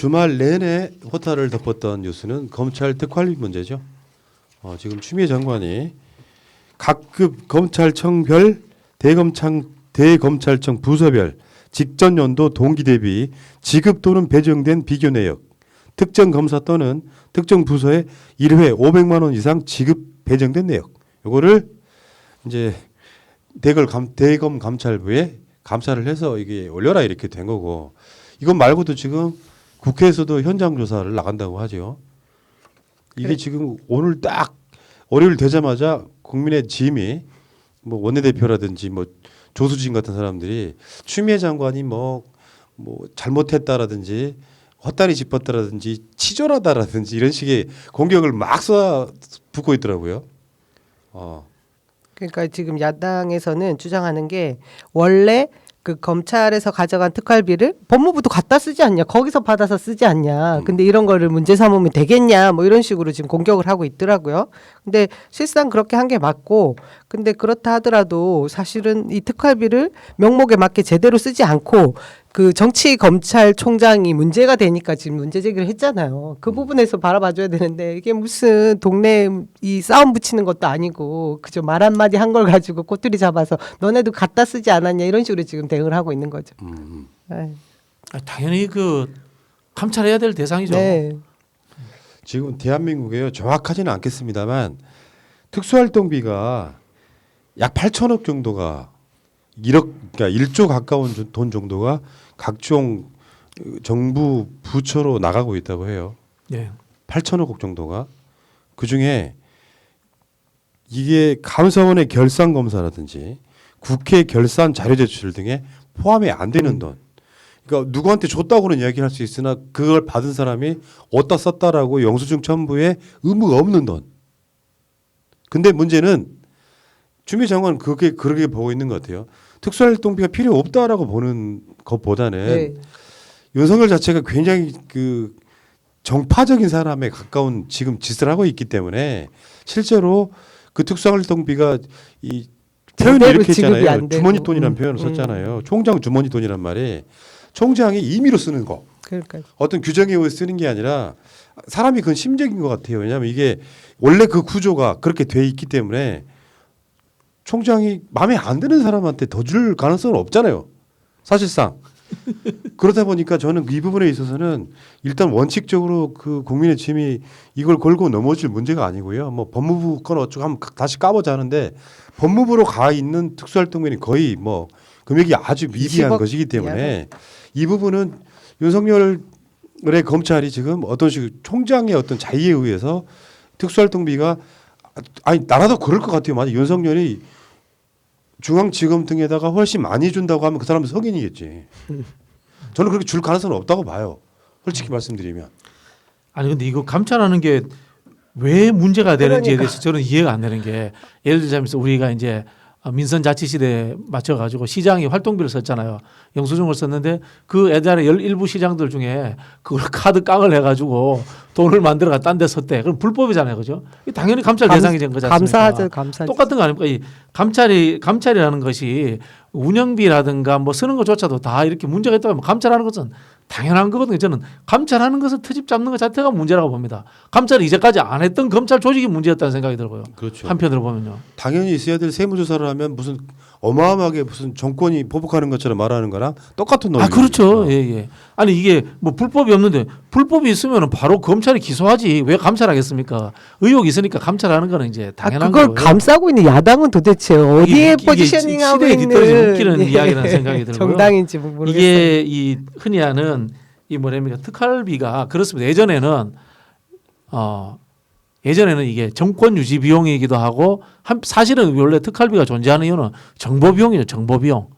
주말 내내 호타를 덮었던 뉴스는 검찰 특활비 문제죠. 지금 추미애 장관이 각급 검찰청별 대검찰청 부서별 직전 연도 동기 대비 지급 또는 배정된 비교 내역, 특정 검사 또는 특정 부서에 1회 500만 원 이상 지급 배정된 내역, 요거를 이제 대검 감찰부에 감사를 해서 이게 올려라 이렇게 된 거고, 이것 말고도 지금 국회에서도 현장 조사를 나간다고 하죠. 이게 그래. 지금 오늘 딱 월요일 되자마자 국민의 짐이 뭐 원내대표라든지 뭐 조수진 같은 사람들이 추미애 장관이 뭐 잘못했다라든지 헛다리 짚었다라든지 치졸하다라든지 이런 식의 공격을 막 쏟아붓고 있더라고요. 그러니까 지금 야당에서는 주장하는 게 원래 그 검찰에서 가져간 특활비를 법무부도 갖다 쓰지 않냐, 거기서 받아서 쓰지 않냐, 근데 이런 거를 문제 삼으면 되겠냐, 뭐 이런 식으로 지금 공격을 하고 있더라고요. 근데 실상 그렇게 한 게 맞고, 근데 그렇다 하더라도 사실은 이 특활비를 명목에 맞게 제대로 쓰지 않고 그 정치 검찰총장이 문제가 되니까 지금 문제 제기를 했잖아요. 그 부분에서 바라봐줘야 되는데 이게 무슨 동네 이 싸움 붙이는 것도 아니고 그저 말 한마디 한 걸 가지고 꼬투리 잡아서 너네도 갖다 쓰지 않았냐 이런 식으로 지금 대응을 하고 있는 거죠. 네. 당연히 그 감찰해야 될 대상이죠. 네. 지금 대한민국에요, 정확하지는 않겠습니다만 특수활동비가 약 8천억 정도가 1억, 그러니까 1조 가까운 돈 정도가 각종 정부 부처로 나가고 있다고 해요. 예. 8천억 정도가. 그중에 이게 감사원의 결산 검사라든지 국회 결산 자료 제출 등에 포함이 안 되는 돈. 그러니까 누구한테 줬다고는 이야기를 할 수 있으나 그걸 받은 사람이 어디다 썼다라고 영수증 첨부에 의무가 없는 돈. 근데 문제는 추미애 장관은 그렇게 보고 있는 것 같아요. 특수활동비가 필요 없다라고 보는 것보다는 네. 윤석열 자체가 굉장히 그 정파적인 사람에 가까운 지금 짓을 하고 있기 때문에 실제로 그 특수활동비가 이 표현이 제대로 이렇게 지급이 했잖아요. 안 되고. 주머니 돈이라는 표현을 썼잖아요. 총장 주머니 돈이란 말이 총장이 임의로 쓰는 거. 그러니까 어떤 규정에 의해 쓰는 게 아니라 사람이 그건 심적인 것 같아요. 왜냐하면 이게 원래 그 구조가 그렇게 돼 있기 때문에 총장이 마음에 안 드는 사람한테 더 줄 가능성은 없잖아요. 사실상. 그러다 보니까 저는 이 부분에 있어서는 일단 원칙적으로 그 국민의 짐이 이걸 걸고 넘어질 문제가 아니고요. 뭐 법무부 건 어쩌고 한번 다시 까보자 하는데 법무부로 가 있는 특수활동비는 거의 뭐 금액이 아주 미비한 20억 것이기 때문에 이 부분은 윤석열의 검찰이 지금 어떤 식으로 총장의 어떤 자의에 의해서 특수활동비가 아니 나라도 그럴 것 같아요. 만약 윤석열이 중앙지검 등에다가 훨씬 많이 준다고 하면 그 사람은 석인이겠지. 저는 그렇게 줄 가능성은 없다고 봐요. 솔직히 말씀드리면. 아니 근데 이거 감찰하는 게 왜 문제가 되는지에 그러니까. 대해서 저는 이해가 안 되는 게, 예를 들자면 우리가 이제 민선자치시대에 맞춰가지고 시장이 활동비를 썼잖아요. 영수증을 썼는데 그 예전에 일부 시장들 중에 그걸 카드 깡을 해가지고 돈을 만들어가 딴 데 썼대. 그럼 불법이잖아요, 그죠? 이게 당연히 감찰 대상이 된 거지 않습니까? 감사하죠, 감사하죠. 똑같은 거 아닙니까? 이 감찰이라는 것이 운영비라든가 뭐 쓰는 것조차도 다 이렇게 문제가 있다면 감찰하는 것은 당연한 거거든요. 저는 감찰하는 것을 트집 잡는 것 자체가 문제라고 봅니다. 감찰이 이제까지 안 했던 검찰 조직이 문제였다는 생각이 들고요. 그렇죠. 한편으로 보면요. 당연히 있어야 될 세무조사를 하면 무슨 어마어마하게 무슨 정권이 보복하는 것처럼 말하는 거랑 똑같은 논리. 그렇죠. 예, 예. 아니 이게 뭐 불법이 없는데 불법이 있으면 바로 검찰이 기소하지 왜 감찰하겠습니까? 의혹이 있으니까 감찰하는 거는 이제 당연한 그걸 거고요. 감싸고 있는 야당은 도대체 어디에 이게 포지셔닝하고 시대에 있는 뒤떨어진 웃기는 이야기라는 생각이 들고요. 정당인지 모르겠어요. 이게 이 흔히 하는 이 뭐랍니까 특활비가 그렇습니다. 예전에는 이게 정권 유지 비용이기도 하고 사실은 원래 특활비가 존재하는 이유는 정보 비용이죠. 정보 비용.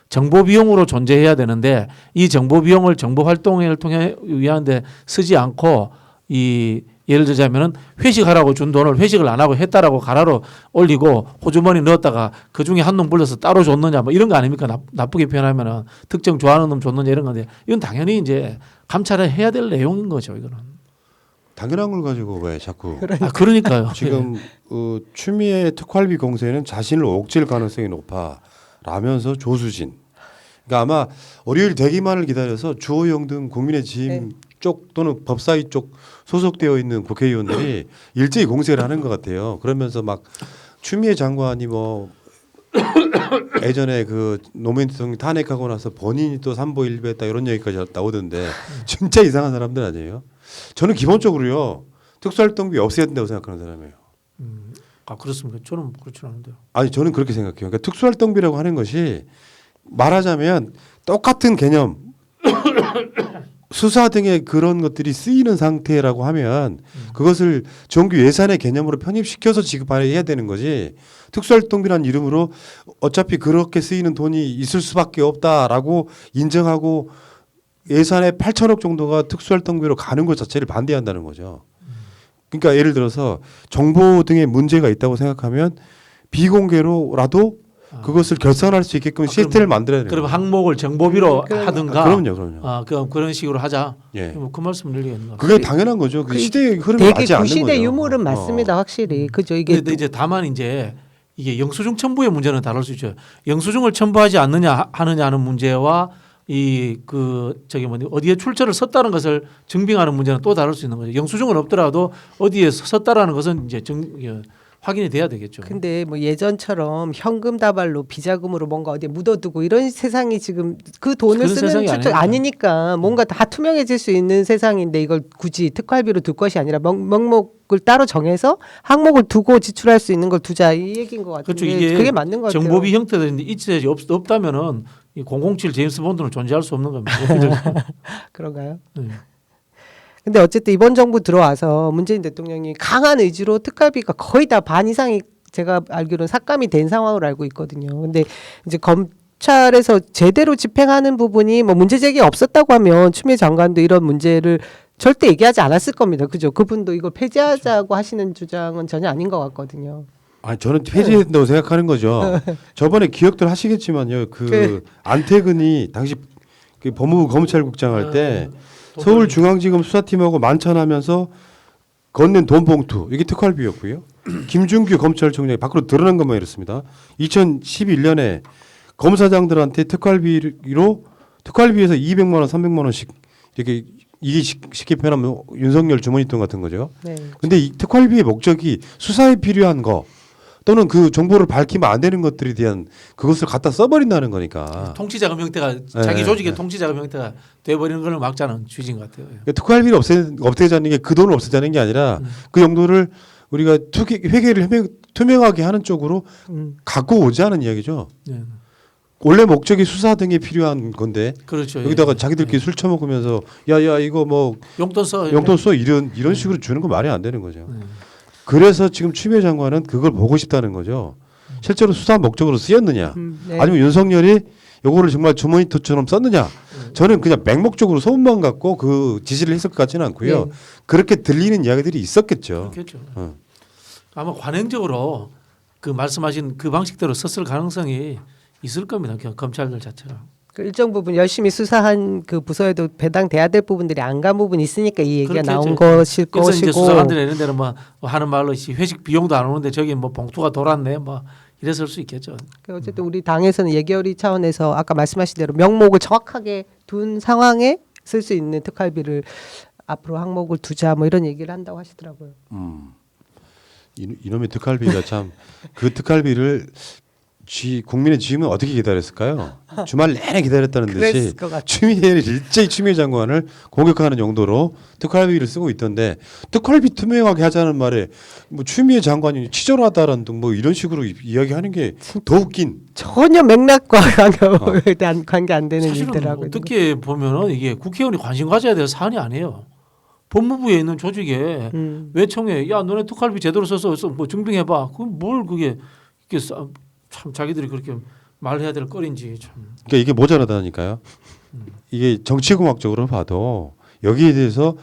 정보 비용으로 존재해야 되는데 이 정보 비용을 정보 활동을 통해 위하는데 쓰지 않고 이 예를 들자면은 회식하라고 준 돈을 회식을 안 하고 했다라고 가라로 올리고 호주머니 넣었다가 그 중에 한 놈 불러서 따로 줬느냐 뭐 이런 거 아닙니까? 나쁘게 표현하면은 특정 좋아하는 놈 줬느냐 이런 건데 이건 당연히 이제 감찰을 해야 될 내용인 거죠. 이거는. 당연한 걸 가지고 왜 자꾸 그러니까요. 지금 추미애 특활비 공세는 자신을 옥죄일 가능성이 높아라면서 조수진. 그러니까 아마 월요일 되기만을 기다려서 주호영 등 국민의 짐 네. 쪽 또는 법사위 쪽 소속되어 있는 국회의원들이 일제히 공세를 하는 것 같아요. 그러면서 막 추미애 장관이 뭐 예전에 그 노무현 대통령 탄핵하고 나서 본인이 또 삼보일배했다 이런 얘기까지 나오던데 진짜 이상한 사람들 아니에요? 저는 기본적으로요 특수활동비 없애야 된다고 생각하는 사람이에요. 아 그렇습니까? 저는 그렇지 않은데요. 아니 저는 그렇게 생각해요. 그러니까 특수활동비라고 하는 것이 말하자면 똑같은 개념 수사 등의 그런 것들이 쓰이는 상태라고 하면 그것을 정규 예산의 개념으로 편입시켜서 지급해야 되는 거지 특수활동비라는 이름으로 어차피 그렇게 쓰이는 돈이 있을 수밖에 없다라고 인정하고 예산의 8천억 정도가 특수활동비로 가는 것 자체를 반대한다는 거죠. 그러니까 예를 들어서 정보 등의 문제가 있다고 생각하면 비공개로라도 그것을 결산할 수 있게끔 시스템을 만들어야 돼요. 그럼 항목을 정보비로 하든가. 그럼요. 그런 식으로 하자. 예. 뭐 그 말씀 일리가 있는 것 그게 같아요. 당연한 거죠. 그 시대의 흐름이 되게 맞지 않는 그 거죠. 시대 유물은 맞습니다. 확실히 그죠. 이게 근데 이제 다만 이제 이게 영수증 첨부의 문제는 다를 수 있죠. 영수증을 첨부하지 않느냐 하느냐 하는 문제와 이 그 저기 뭐니 어디에 출처를 썼다는 것을 증빙하는 문제는 또 다를 수 있는 거죠. 영수증은 없더라도 어디에 썼다라는 것은 이제 확인이 돼야 되겠죠. 근데 뭐 예전처럼 현금 다발로 비자금으로 뭔가 어디에 묻어두고 이런 세상이 지금 그 돈을 그런 쓰는 세상이 출처 아니니까 뭔가 다 투명해질 수 있는 세상인데 이걸 굳이 특활비로 둘 것이 아니라 명목을 따로 정해서 항목을 두고 지출할 수 있는 걸 두자 이 얘기인 것 같은데 그렇죠. 이게 그게 맞는 것 같아요. 정보비 형태인데 있어야지 없다면은 이 007 제임스 본드는 존재할 수 없는 겁니다. 그런가요? 네. 근데 어쨌든 이번 정부 들어와서 문재인 대통령이 강한 의지로 특활비가 거의 다 반 이상이 제가 알기로는 삭감이 된 상황으로 알고 있거든요. 근데 이제 검찰에서 제대로 집행하는 부분이 뭐 문제 제기가 없었다고 하면 추미애 장관도 이런 문제를 절대 얘기하지 않았을 겁니다. 그죠? 그분도 이걸 폐지하자고 하시는 주장은 전혀 아닌 것 같거든요. 아니 저는 폐지해야 된다고 생각하는 거죠. 저번에 기억들 하시겠지만요. 그 안태근이 당시 그 법무부 검찰국장 할 때 서울중앙지검 수사팀하고 만찬하면서 건넨 돈 봉투 이게 특활비였고요. 김준규 검찰총장이 밖으로 드러난 것만 이렇습니다. 2011년에 검사장들한테 특활비에서 200만 원, 300만 원씩 이렇게 이게 쉽게 표현하면 윤석열 주머니돈 같은 거죠. 네. 근데 이 특활비의 목적이 수사에 필요한 거 또는 그 정보를 밝히면 안 되는 것들에 대한 그것을 갖다 써버린다는 거니까. 통치자금 형태가 자기 조직의 통치자금 형태가 돼버리는 걸 막자는 취지인 것 같아요. 그러니까 특활비를 없애자는 게 그 돈을 없애자는 게 아니라 그 용도를 우리가 회계를 투명하게 하는 쪽으로 갖고 오자는 이야기죠. 네. 원래 목적이 수사 등에 필요한 건데 그렇죠. 여기다가 자기들끼리 술 처먹으면서 야야 이거 뭐 용돈 써 이런 식으로 주는 건 말이 안 되는 거죠. 그래서 지금 추미애 장관은 그걸 보고 싶다는 거죠. 실제로 수사 목적으로 쓰였느냐 네. 아니면 윤석열이 요거를 정말 주머니토처럼 썼느냐 저는 그냥 맹목적으로 소문만 갖고 그 지시를 했을 것 같지는 않고요. 네. 그렇게 들리는 이야기들이 있었겠죠. 그렇겠죠. 어. 아마 관행적으로 그 말씀하신 그 방식대로 썼을 가능성이 있을 겁니다. 그냥 검찰들 자체가. 그 일정 부분 열심히 수사한 그 부서에도 배당돼야 될 부분들이 안 간 부분이 있으니까 이 얘기가 그렇겠죠. 나온 것일 그래서 이제 것이고 수사관들이 이런 데는 뭐 하는 말로 회식 비용도 안 오는데 저기 뭐 봉투가 돌았네 뭐 이랬을 수 있겠죠. 어쨌든 우리 당에서는 예결위 차원에서 아까 말씀하신 대로 명목을 정확하게 둔 상황에 쓸 수 있는 특활비를 앞으로 항목을 두자 뭐 이런 얘기를 한다고 하시더라고요. 이놈의 특활비가 참 그 특활비를 국민의 지금은 어떻게 기다렸을까요? 주말 내내 기다렸다는 듯이 그랬을 것 같아요. 추미애 장관을 공격하는 용도로 특활비를 쓰고 있던데 특활비 투명하게 하자는 말에 뭐 추미애 장관이 치졸하다라는 등 뭐 이런 식으로 이야기하는 게 더 웃긴. 전혀 맥락과 관계 안 되는 사실은 일들하고 어떻게 보면은 이게 국회의원이 관심 가져야 될 사안이 아니에요. 법무부에 있는 조직에 외청에 야 너네 특활비 제대로 써서 뭐 증빙해봐. 그 뭘 그게 참 자기들이 그렇게 말해야 될 거리인지 참. 그러니까 이게 모자라다니까요. 이게 정치공학적으로 봐도 여기에 대해서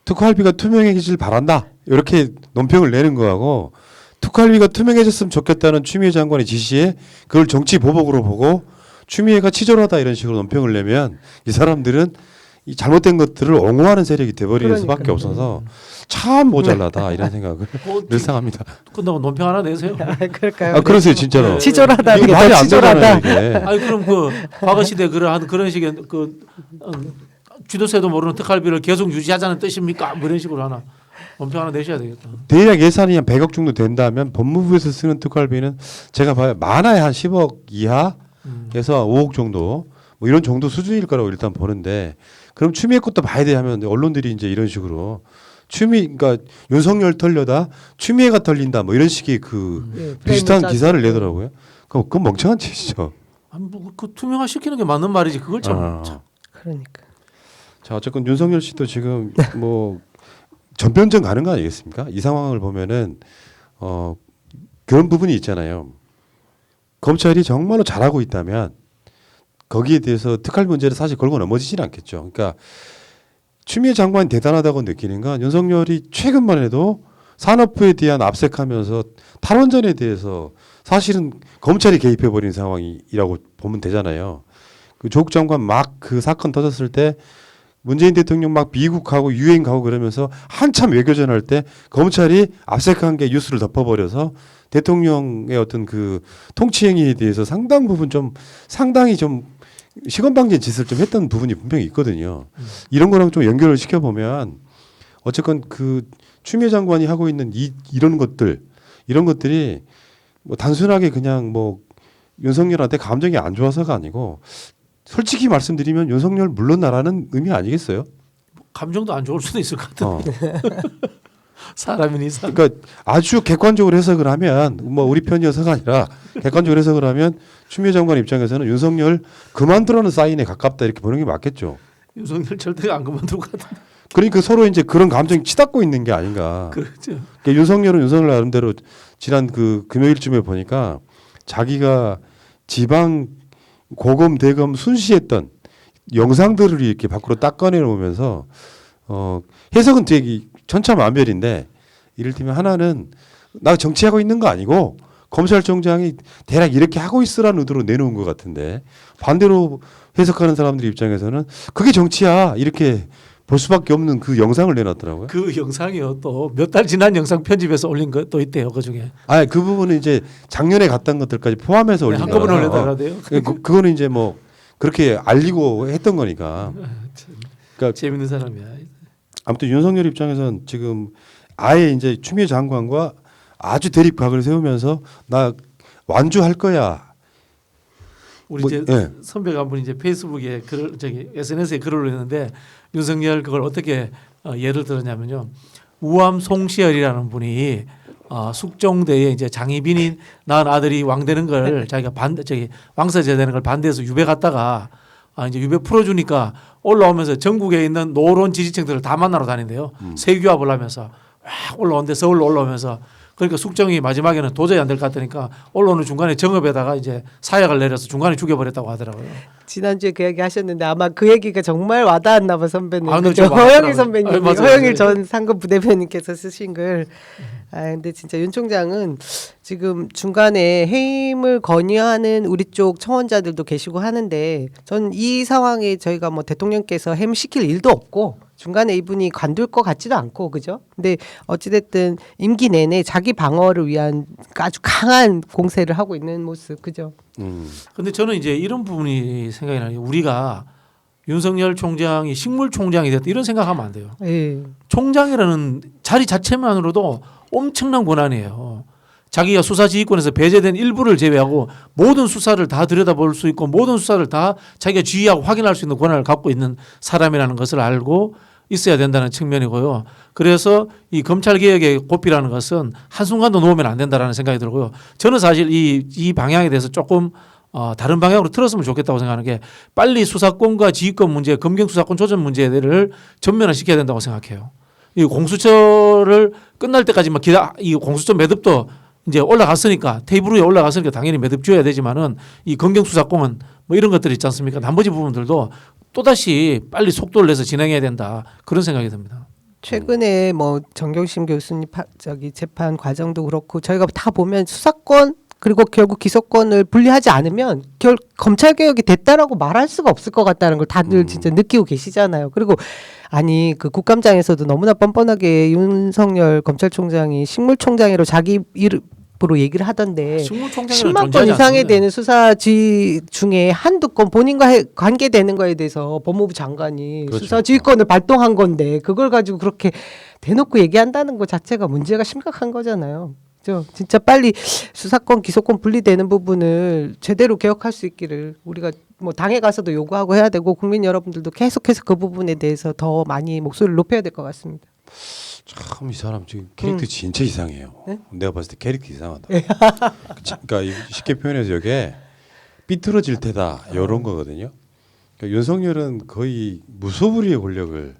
특활비가 투명해지길 바란다 이렇게 논평을 내는 거하고 특활비가 투명해졌으면 좋겠다는 추미애 장관의 지시에 그걸 정치 보복으로 보고 추미애가 치졸하다 이런 식으로 논평을 내면 이 사람들은 이 잘못된 것들을 옹호하는 세력이 돼버리는 수밖에 없어서 참 모자라다 이런 생각을 늘상 합니다. 끝나고 논평 하나 내세요. 그럴까요? 아 그러세요 진짜로. 치졸하다는 이게 게 말이 더 안 치졸하다. 되잖아요 이게. 아니 그럼 그 과거 시대 그런 식의 그 쥐도새도 모르는 특활비를 계속 유지하자는 뜻입니까? 뭐 이런 식으로 하나 원평 하나 내셔야 되겠다. 대략 예산이 한 100억 정도 된다면 법무부에서 쓰는 특활비는 제가 봐요 많아야 한 10억 이하에서 5억 정도 뭐 이런 정도 수준일 거라고 일단 보는데 그럼 추미애 것도 봐야 돼 하면 언론들이 이제 이런 식으로 그러니까 윤석열 털려다 추미애가 털린다 뭐 이런 식의 그 비슷한 기사를 내더라고요. 그건 멍청한 짓이죠. 아니 뭐그 투명화 시키는 게 맞는 말이지 그걸 참. 그러니까. 자 어쨌건 윤석열 씨도 지금 뭐 전변전 가는 거 아니겠습니까? 이 상황을 보면은 그런 부분이 있잖아요. 검찰이 정말로 잘하고 있다면 거기에 대해서 특활 문제를 사실 걸고 넘어지지는 않겠죠. 그러니까 추미애 장관이 대단하다고 느끼는 건 윤석열이 최근만 해도 산업부에 대한 압색하면서 탈원전에 대해서 사실은 검찰이 개입해버린 상황이라고 보면 되잖아요. 그 조국 장관 막 그 사건 터졌을 때 문재인 대통령 막 미국 가고 유엔 가고 그러면서 한참 외교전 할 때 검찰이 압색한 게 뉴스를 덮어버려서 대통령의 어떤 그 통치 행위에 대해서 상당히 좀 시건방진 짓을 좀 했던 부분이 분명히 있거든요. 이런 거랑 좀 연결을 시켜보면 어쨌건 그 추미애 장관이 하고 있는 이런 것들이 뭐 단순하게 그냥 뭐 윤석열한테 감정이 안 좋아서가 아니고 솔직히 말씀드리면 윤석열 물러나라는 의미 아니겠어요? 감정도 안 좋을 수도 있을 것 같은데. 사람인 이상. 그러니까 아주 객관적으로 해석을 하면 뭐 우리 편이어서가 아니라 객관적으로 해석을 하면 추미애 장관 입장에서는 윤석열 그만두라는 사인에 가깝다 이렇게 보는 게 맞겠죠. 윤석열 절대 안 그만둘 것 같은데. 그러니까 서로 이제 그런 감정이 치닫고 있는 게 아닌가. 그렇죠. 그러니까 윤석열은 윤석열 나름대로 지난 그 금요일쯤에 보니까 자기가 지방 고검 대검 순시했던 영상들을 이렇게 밖으로 딱 꺼내놓으면서 해석은 되게 천차만별인데 이를테면 하나는 나 정치하고 있는 거 아니고 검찰총장이 대략 이렇게 하고 있으라는 의도로 내놓은 것 같은데 반대로 해석하는 사람들 입장에서는 그게 정치야 이렇게 볼 수밖에 없는 그 영상을 내놨더라고요. 그 영상이요 또 몇 달 지난 영상 편집해서 올린 것도 있대요 그 중에. 아, 그 부분은 이제 작년에 갔던 것들까지 포함해서 올린 거예요. 한꺼번에 올려달라대요. 그거는 이제 뭐 그렇게 알리고 했던 거니까. 그러니까 재밌는 사람이야. 아무튼 윤석열 입장에서는 지금 아예 이제 추미애 장관과 아주 대립각을 세우면서 나 완주할 거야. 우리 뭐, 이제 예. 선배가 한 분이 이제 페이스북에 SNS에 글을 올렸는데 윤석열 그걸 어떻게 예를 들었냐면요. 우암 송시열이라는 분이 숙종대에 이제 장희빈이 낳은 아들이 왕 되는 걸 자기가 왕세자 되는 걸 반대해서 유배 갔다가 이제 유배 풀어주니까 올라오면서 전국에 있는 노론 지지층들을 다 만나러 다닌대요. 세규합을 하면서 막 올라오는데 서울로 올라오면서 그러니까 숙정이 마지막에는 도저히 안 될 것 같으니까 올라오는 중간에 정읍에다가 이제 사약을 내려서 중간에 죽여버렸다고 하더라고요. 지난주에 그 얘기 하셨는데 아마 그 얘기가 정말 와닿았나 봐 선배님. 아, 그죠? 좀 허영일 와닿더라고요. 선배님, 맞아요. 허영일 전 상급 부대변인께서 쓰신 글. 근데 진짜 윤 총장은 지금 중간에 해임을 건의하는 우리 쪽 청원자들도 계시고 하는데 전 이 상황에 저희가 뭐 대통령께서 해임시킬 일도 없고 중간에 이분이 관둘 것 같지도 않고 그죠? 근데 어찌됐든 임기 내내 자기 방어를 위한 아주 강한 공세를 하고 있는 모습 그죠? 근데 저는 이제 이런 부분이 생각이 나요. 우리가 윤석열 총장이 식물총장이 됐다 이런 생각하면 안 돼요. 예. 총장이라는 자리 자체만으로도 엄청난 권한이에요. 자기가 수사지휘권에서 배제된 일부를 제외하고 모든 수사를 다 들여다볼 수 있고 모든 수사를 다 자기가 지휘하고 확인할 수 있는 권한을 갖고 있는 사람이라는 것을 알고 있어야 된다는 측면이고요. 그래서 이 검찰개혁의 고삐라는 것은 한순간도 놓으면 안 된다라는 생각이 들고요. 저는 사실 이 방향에 대해서 조금 다른 방향으로 틀었으면 좋겠다고 생각하는 게 빨리 수사권과 지휘권 문제, 검경수사권 조정 문제들을 전면화시켜야 된다고 생각해요. 이 공수처를 끝날 때까지만 이 공수처 매듭도 이제 올라갔으니까 테이블 위에 올라갔으니까 당연히 매듭 줘야 되지만은 이 검경수사권은 뭐 이런 것들 있지 않습니까? 나머지 부분들도 또다시 빨리 속도를 내서 진행해야 된다 그런 생각이 듭니다. 최근에 뭐 정경심 교수님 재판 과정도 그렇고 저희가 다 보면 수사권 그리고 결국 기소권을 분리하지 않으면 검찰 개혁이 됐다라고 말할 수가 없을 것 같다는 걸 다들 진짜 느끼고 계시잖아요. 그리고 아니 그 국감장에서도 너무나 뻔뻔하게 윤석열 검찰총장이 식물총장으로 자기 앞으로 얘기를 하던데 식물총장이라는 10만 건 존재하지 이상이 않습니다. 되는 수사지 중에 한두 건 본인과 관계되는 거에 대해서 법무부 장관이 그렇죠. 수사지휘권을 발동한 건데 그걸 가지고 그렇게 대놓고 얘기한다는 것 자체가 문제가 심각한 거잖아요. 진짜 빨리 수사권 기소권 분리되는 부분을 제대로 개혁할 수 있기를 우리가 뭐 당에 가서도 요구하고 해야 되고 국민 여러분들도 계속해서 그 부분에 대해서 더 많이 목소리를 높여야 될 것 같습니다. 참 이 사람 지금 캐릭터 진짜 이상해요. 네? 내가 봤을 때 캐릭터 이상하다. 그러니까 쉽게 표현해서 이게 삐뚤어질 테다 이런 거거든요. 그러니까 윤석열은 거의 무소불위의 권력을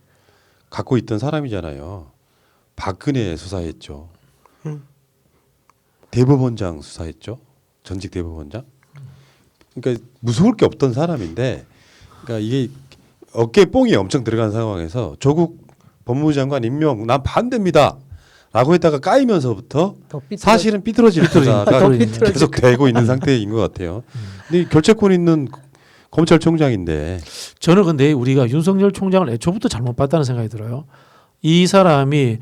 갖고 있던 사람이잖아요. 박근혜 수사했죠. 대법원장 수사했죠. 전직 대법원장. 그러니까 무서울 게 없던 사람인데, 그러니까 이게 어깨에 뽕이 엄청 들어간 상황에서 조국 법무부 장관 임명 난 반대입니다.라고 했다가 까이면서부터 사실은 삐뚤어질 거다가 계속 되고 있는 상태인 것 같아요. 근데 결재권 있는 검찰총장인데 저는 근데 우리가 윤석열 총장을 애초부터 잘못 봤다는 생각이 들어요. 이 사람이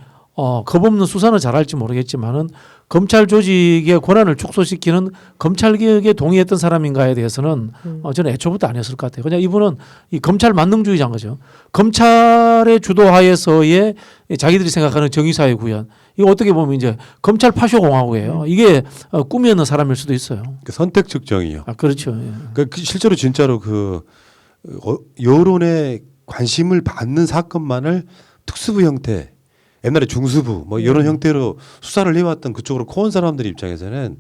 겁없는 수사는 잘할지 모르겠지만은 검찰 조직의 권한을 축소시키는 검찰 개혁에 동의했던 사람인가에 대해서는 저는 애초부터 아니었을 것 같아요. 그냥 이분은 이 검찰 만능주의자인 거죠. 검찰의 주도하에서의 자기들이 생각하는 정의사회 구현. 이거 어떻게 보면 이제 검찰 파쇼 공화국이에요. 이게 꿈이었는 사람일 수도 있어요. 그 선택적 정의요. 아 그렇죠. 예. 그러니까 실제로 진짜로 그 여론의 관심을 받는 사건만을 특수부 형태, 옛날에 중수부 뭐 이런 형태로 수사를 해왔던 그쪽으로 코온 사람들 입장에서는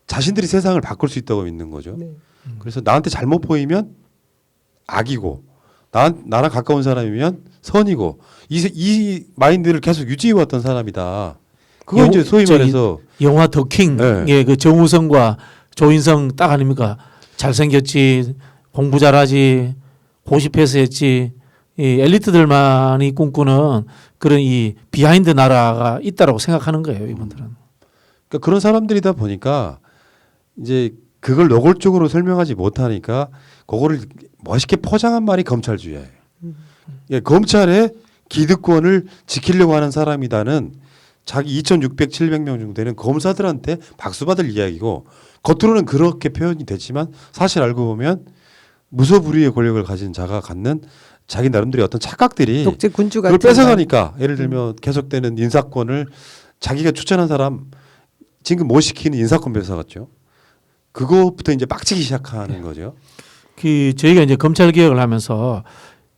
자신들이 세상을 바꿀 수 있다고 믿는 거죠. 네. 그래서 나한테 잘못 보이면 악이고 나랑 가까운 사람이면 선이고 이 마인드를 계속 유지해왔던 사람이다. 그거 이제 소위 말해서 영화 더킹의 네. 그 정우성과 조인성 딱 아닙니까? 잘생겼지, 공부 잘하지, 고시 패스했지, 이 엘리트들만이 꿈꾸는 그런 이 비하인드 나라가 있다라고 생각하는 거예요, 이분들은. 그러니까 그런 사람들이다 보니까 이제 그걸 노골적으로 설명하지 못하니까 그거를 멋있게 포장한 말이 검찰주의예요. 예, 검찰의 기득권을 지키려고 하는 사람이다는 자기 2,600, 700명 정도 되는 검사들한테 박수 받을 이야기고 겉으로는 그렇게 표현이 됐지만 사실 알고 보면 무소불위의 권력을 가진 자가 갖는 자기 나름대로의 어떤 착각들이 독재 군주 그걸 같은 뺏어가니까 예를 들면 계속되는 인사권을 자기가 추천한 사람 지금 못 시키는 인사권 뺏어갔죠. 그거부터 이제 빡치기 시작하는 거죠. 그 저희가 이제 검찰 개혁을 하면서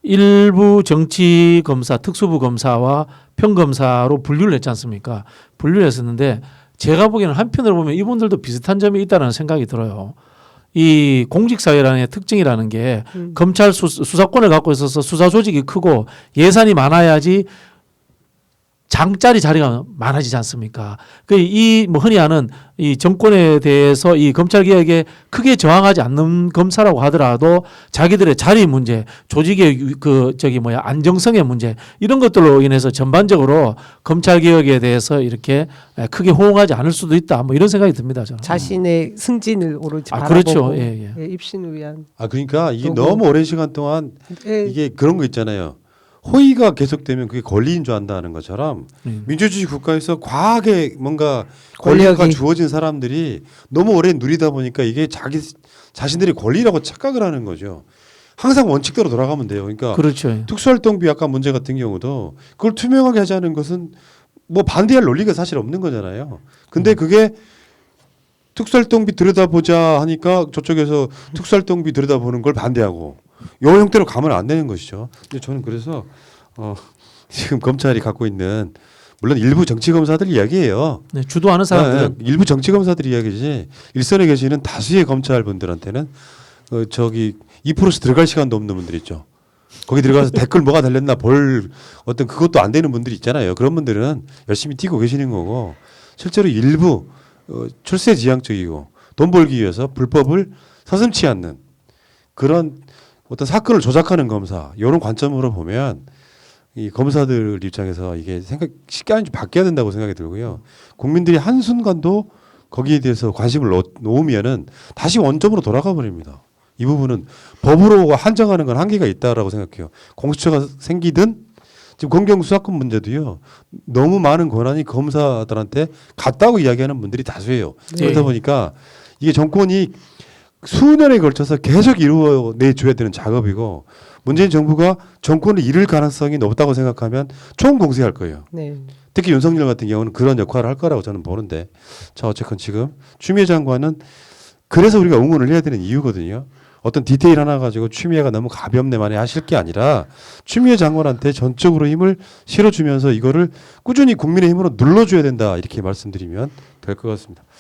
일부 정치 검사, 특수부 검사와 평검사로 분류를 했지 않습니까? 분류를 했었는데 제가 보기에는 한편으로 보면 이분들도 비슷한 점이 있다는 생각이 들어요. 이 공직사회라는 특징이라는 게 검찰 수사권을 갖고 있어서 수사 조직이 크고 예산이 많아야지 장짜리 자리가 많아지지 않습니까? 이 뭐 흔히 아는 이 정권에 대해서 이 검찰 개혁에 크게 저항하지 않는 검사라고 하더라도 자기들의 자리 문제, 조직의 안정성의 문제 이런 것들로 인해서 전반적으로 검찰 개혁에 대해서 이렇게 크게 호응하지 않을 수도 있다. 뭐 이런 생각이 듭니다. 저는. 자신의 승진을 오로지 바라보고 그렇죠. 예. 입신을 위한. 그러니까 이게 또고. 너무 오랜 시간 동안 예. 이게 그런 거 있잖아요. 호의가 계속되면 그게 권리인 줄 안다는 것처럼 민주주의 국가에서 과하게 뭔가 권리가 권력이. 주어진 사람들이 너무 오래 누리다 보니까 이게 자신들이 권리라고 착각을 하는 거죠. 항상 원칙대로 돌아가면 돼요. 그러니까 그렇죠. 특수활동비 아까 문제 같은 경우도 그걸 투명하게 하자는 것은 뭐 반대할 논리가 사실 없는 거잖아요. 근데 그게 특수활동비 들여다보자 하니까 저쪽에서 특수활동비 들여다보는 걸 반대하고 요 형태로 가면 안 되는 것이죠. 근데 저는 그래서 지금 검찰이 갖고 있는 물론 일부 정치 검사들 이야기예요. 네, 주도하는 사람들은 일부 정치 검사들 이야기지 일선에 계시는 다수의 검찰 분들한테는 2%씩 들어갈 시간도 없는 분들 있죠. 거기 들어가서 댓글 뭐가 달렸나 볼 어떤 그것도 안 되는 분들이 있잖아요. 그런 분들은 열심히 뛰고 계시는 거고 실제로 일부 출세지향적이고 돈 벌기 위해서 불법을 서슴지 않는 그런 어떤 사건을 조작하는 검사 이런 관점으로 보면 이 검사들 입장에서 이게 쉽게 하는지 바뀌어야 된다고 생각이 들고요. 국민들이 한순간도 거기에 대해서 관심을 놓으면은 다시 원점으로 돌아가 버립니다. 이 부분은 법으로 한정하는 건 한계가 있다라고 생각해요. 공수처가 생기든 지금 검경 수사권 문제도요. 너무 많은 권한이 검사들한테 갔다고 이야기하는 분들이 다수예요. 네. 그러다 보니까 이게 정권이 수년에 걸쳐서 계속 이루어내줘야 되는 작업이고 문재인 정부가 정권을 잃을 가능성이 높다고 생각하면 총공세할 거예요. 네. 특히 윤석열 같은 경우는 그런 역할을 할 거라고 저는 보는데 자 어쨌건 지금 추미애 장관은 그래서 우리가 응원을 해야 되는 이유거든요. 어떤 디테일 하나 가지고 추미애가 너무 가볍네만에 하실 게 아니라 추미애 장관한테 전적으로 힘을 실어주면서 이거를 꾸준히 국민의 힘으로 눌러줘야 된다 이렇게 말씀드리면 될 것 같습니다.